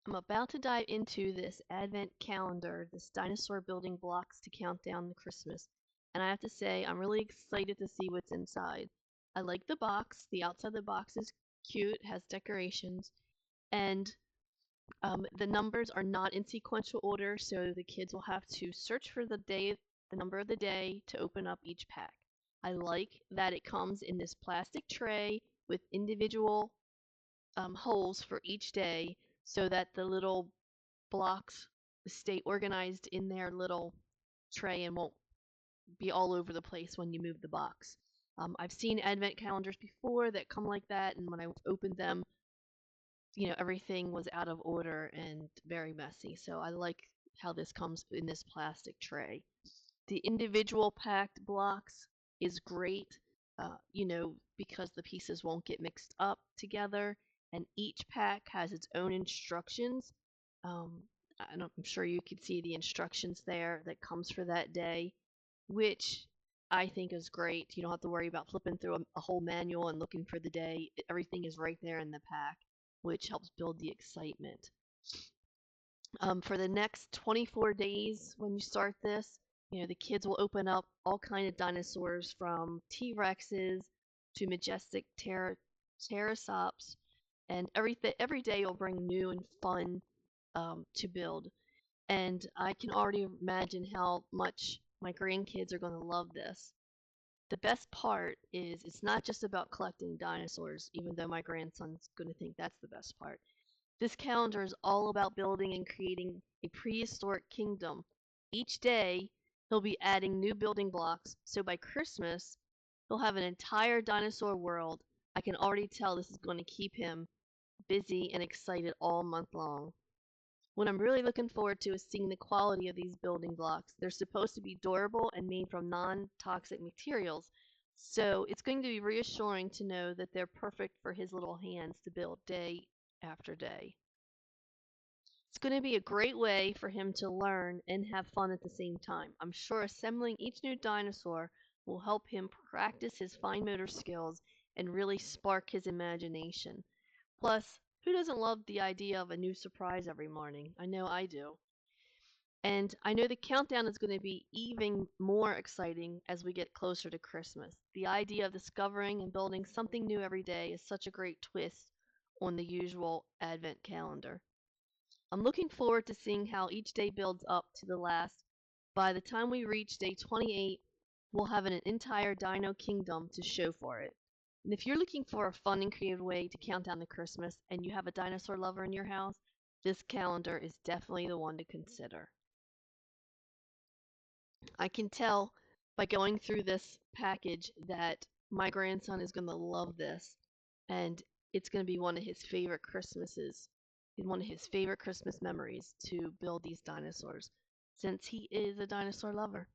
I'm about to dive into this advent calendar, this dinosaur building blocks to count down to Christmas. And I have to say, I'm really excited to see what's inside. I like the box. The outside of the box is cute, has decorations, and the numbers are not in sequential order, so the kids will have to search for the number of the day to open up each pack. I like that it comes in this plastic tray with individual holes for each day so that the little blocks stay organized in their little tray and won't be all over the place when you move the box. I've seen advent calendars before that come like that, and when I opened them, everything was out of order and very messy. So I like how this comes in this plastic tray. The individual packed blocks is great, because the pieces won't get mixed up together, and each pack has its own instructions. Um, I'm sure you can see the instructions there that comes for that day, which I think is great. You don't have to worry about flipping through a whole manual and looking for the day. Everything is right there in the pack, which helps build the excitement. For the next 24 days when you start this, the kids will open up all kind of dinosaurs from T-Rexes to majestic triceratops, and every day will bring new and fun to build. And I can already imagine how much my grandkids are going to love this. The best part is it's not just about collecting dinosaurs, even though my grandson's going to think that's the best part. This calendar is all about building and creating a prehistoric kingdom. Each day, he'll be adding new building blocks, so by Christmas, he'll have an entire dinosaur world. I can already tell this is going to keep him busy and excited all month long. What I'm really looking forward to is seeing the quality of these building blocks. They're supposed to be durable and made from non-toxic materials, so it's going to be reassuring to know that they're perfect for his little hands to build day after day. It's going to be a great way for him to learn and have fun at the same time. I'm sure assembling each new dinosaur will help him practice his fine motor skills and really spark his imagination. Plus, who doesn't love the idea of a new surprise every morning? I know I do. And I know the countdown is going to be even more exciting as we get closer to Christmas. The idea of discovering and building something new every day is such a great twist on the usual Advent calendar. I'm looking forward to seeing how each day builds up to the last. By the time we reach day 28, we'll have an entire Dino kingdom to show for it. And if you're looking for a fun and creative way to count down to Christmas and you have a dinosaur lover in your house, this calendar is definitely the one to consider. I can tell by going through this package that my grandson is going to love this, and it's going to be one of his favorite Christmases, one of his favorite Christmas memories to build these dinosaurs, since he is a dinosaur lover.